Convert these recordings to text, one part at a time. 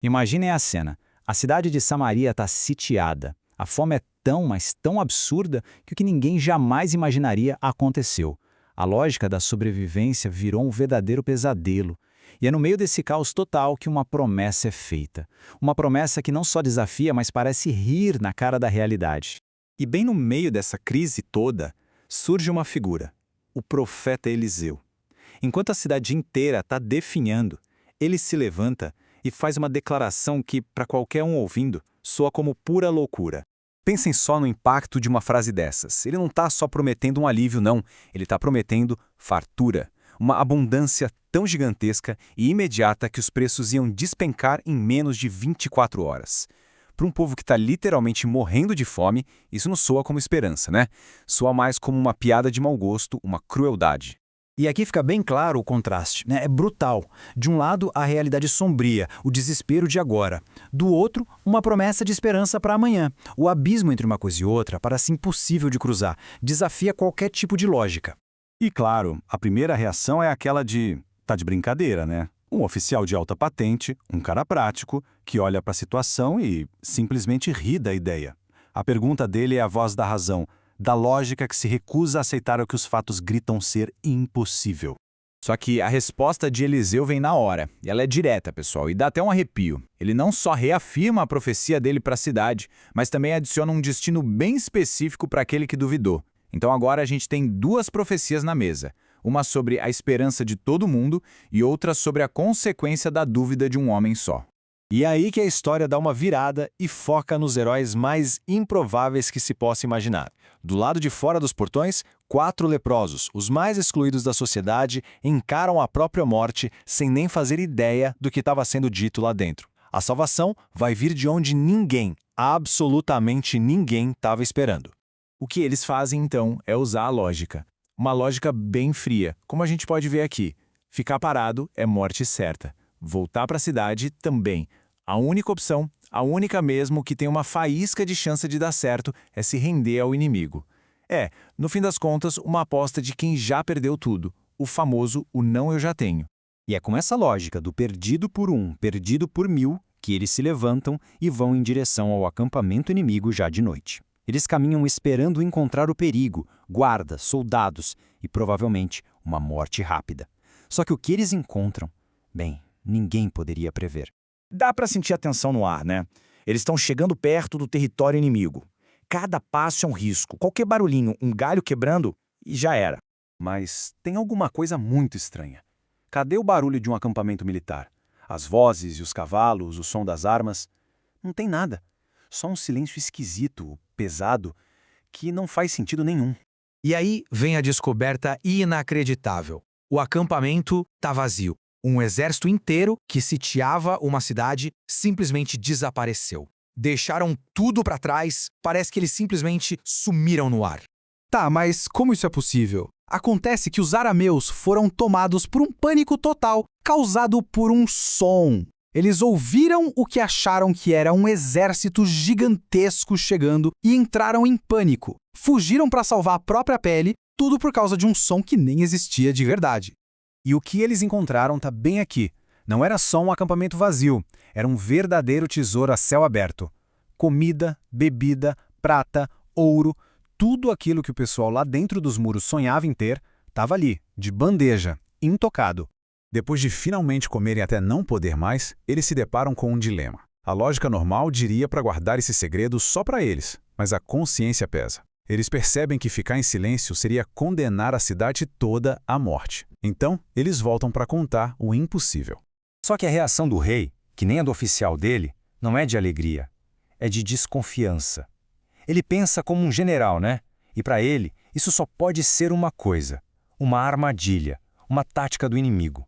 Imaginem a cena. A cidade de Samaria está sitiada. A fome é tão, mas tão absurda que o que ninguém jamais imaginaria aconteceu. A lógica da sobrevivência virou um verdadeiro pesadelo. E é no meio desse caos total que uma promessa é feita. Uma promessa que não só desafia, mas parece rir na cara da realidade. E bem no meio dessa crise toda, surge uma figura, o profeta Eliseu. Enquanto a cidade inteira está definhando, ele se levanta e faz uma declaração que, para qualquer um ouvindo, soa como pura loucura. Pensem só no impacto de uma frase dessas. Ele não está só prometendo um alívio, não. Ele está prometendo fartura. Uma abundância tão gigantesca e imediata que os preços iam despencar em menos de 24 horas. Para um povo que está literalmente morrendo de fome, isso não soa como esperança, né? Soa mais como uma piada de mau gosto, uma crueldade. E aqui fica bem claro o contraste, né? É brutal. De um lado, a realidade sombria, o desespero de agora. Do outro, uma promessa de esperança para amanhã. O abismo entre uma coisa e outra parece impossível de cruzar, desafia qualquer tipo de lógica. E claro, a primeira reação é aquela de tá de brincadeira, né? Um oficial de alta patente, um cara prático, que olha para a situação e simplesmente ri da ideia. A pergunta dele é a voz da razão, da lógica que se recusa a aceitar o que os fatos gritam ser impossível. Só que a resposta de Eliseu vem na hora, e ela é direta, pessoal, e dá até um arrepio. Ele não só reafirma a profecia dele para a cidade, mas também adiciona um destino bem específico para aquele que duvidou. Então agora a gente tem duas profecias na mesa, uma sobre a esperança de todo mundo e outra sobre a consequência da dúvida de um homem só. E é aí que a história dá uma virada e foca nos heróis mais improváveis que se possa imaginar. Do lado de fora dos portões, 4 leprosos, os mais excluídos da sociedade, encaram a própria morte sem nem fazer ideia do que estava sendo dito lá dentro. A salvação vai vir de onde ninguém, absolutamente ninguém, estava esperando. O que eles fazem, então, é usar a lógica. Uma lógica bem fria, como a gente pode ver aqui. Ficar parado é morte certa. Voltar para a cidade também. A única opção, a única mesmo que tem uma faísca de chance de dar certo, é se render ao inimigo. É, no fim das contas, uma aposta de quem já perdeu tudo. O famoso "o não eu já tenho". E é com essa lógica do perdido por um, perdido por mil, que eles se levantam e vão em direção ao acampamento inimigo já de noite. Eles caminham esperando encontrar o perigo, guardas, soldados e, provavelmente, uma morte rápida. Só que o que eles encontram, bem, ninguém poderia prever. Dá para sentir a tensão no ar, né? Eles estão chegando perto do território inimigo. Cada passo é um risco. Qualquer barulhinho, um galho quebrando, e já era. Mas tem alguma coisa muito estranha. Cadê o barulho de um acampamento militar? As vozes e os cavalos, o som das armas? Não tem nada. Só um silêncio esquisito, pesado, que não faz sentido nenhum. E aí vem a descoberta inacreditável. O acampamento está vazio. Um exército inteiro que sitiava uma cidade simplesmente desapareceu. Deixaram tudo para trás, parece que eles simplesmente sumiram no ar. Tá, mas como isso é possível? Acontece que os arameus foram tomados por um pânico total, causado por um som. Eles ouviram o que acharam que era um exército gigantesco chegando e entraram em pânico. Fugiram para salvar a própria pele, tudo por causa de um som que nem existia de verdade. E o que eles encontraram está bem aqui. Não era só um acampamento vazio, era um verdadeiro tesouro a céu aberto. Comida, bebida, prata, ouro, tudo aquilo que o pessoal lá dentro dos muros sonhava em ter, estava ali, de bandeja, intocado. Depois de finalmente comerem até não poder mais, eles se deparam com um dilema. A lógica normal diria para guardar esse segredo só para eles, mas a consciência pesa. Eles percebem que ficar em silêncio seria condenar a cidade toda à morte. Então, eles voltam para contar o impossível. Só que a reação do rei, que nem a do oficial dele, não é de alegria, é de desconfiança. Ele pensa como um general, né? E para ele, isso só pode ser uma coisa, uma armadilha, uma tática do inimigo.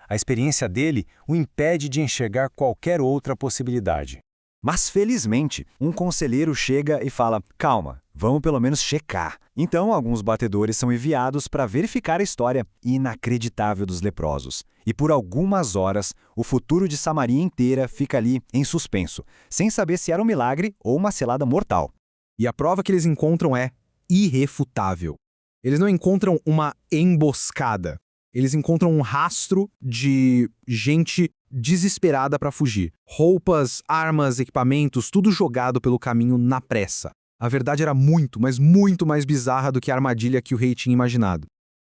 A experiência dele o impede de enxergar qualquer outra possibilidade. Mas, felizmente, um conselheiro chega e fala: calma, vamos pelo menos checar. Então, alguns batedores são enviados para verificar a história inacreditável dos leprosos. E por algumas horas, o futuro de Samaria inteira fica ali em suspenso, sem saber se era um milagre ou uma selada mortal. E a prova que eles encontram é irrefutável. Eles não encontram uma emboscada. Eles encontram um rastro de gente desesperada para fugir. Roupas, armas, equipamentos, tudo jogado pelo caminho na pressa. A verdade era muito, mas muito mais bizarra do que a armadilha que o rei tinha imaginado.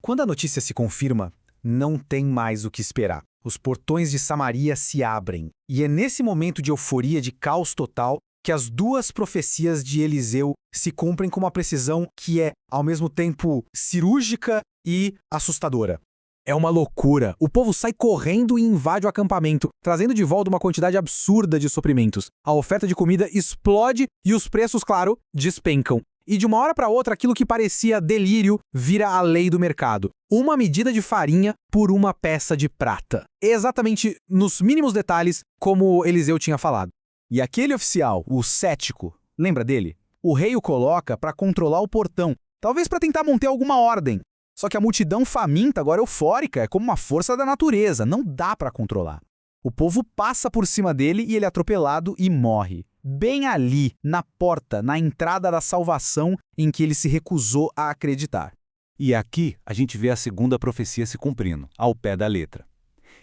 Quando a notícia se confirma, não tem mais o que esperar. Os portões de Samaria se abrem. E é nesse momento de euforia, de caos total, que as duas profecias de Eliseu se cumprem com uma precisão que é, ao mesmo tempo, cirúrgica e assustadora. É uma loucura. O povo sai correndo e invade o acampamento, trazendo de volta uma quantidade absurda de suprimentos. A oferta de comida explode e os preços, claro, despencam. E de uma hora para outra, aquilo que parecia delírio vira a lei do mercado. Uma medida de farinha por uma peça de prata. Exatamente nos mínimos detalhes, como Eliseu tinha falado. E aquele oficial, o cético, lembra dele? O rei o coloca para controlar o portão, talvez para tentar manter alguma ordem. Só que a multidão faminta, agora eufórica, é como uma força da natureza, não dá para controlar. O povo passa por cima dele e ele é atropelado e morre. Bem ali, na porta, na entrada da salvação em que ele se recusou a acreditar. E aqui a gente vê a segunda profecia se cumprindo, ao pé da letra.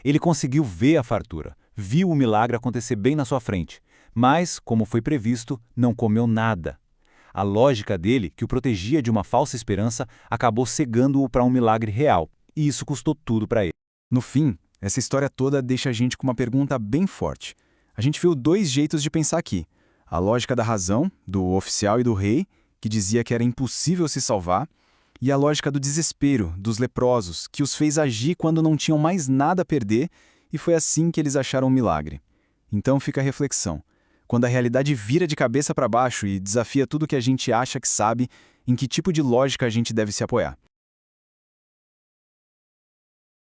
Ele conseguiu ver a fartura, viu o milagre acontecer bem na sua frente, mas, como foi previsto, não comeu nada. A lógica dele, que o protegia de uma falsa esperança, acabou cegando-o para um milagre real, e isso custou tudo para ele. No fim, essa história toda deixa a gente com uma pergunta bem forte. A gente viu dois jeitos de pensar aqui. A lógica da razão, do oficial e do rei, que dizia que era impossível se salvar, e a lógica do desespero, dos leprosos, que os fez agir quando não tinham mais nada a perder, e foi assim que eles acharam o milagre. Então fica a reflexão. Quando a realidade vira de cabeça para baixo e desafia tudo que a gente acha que sabe, em que tipo de lógica a gente deve se apoiar?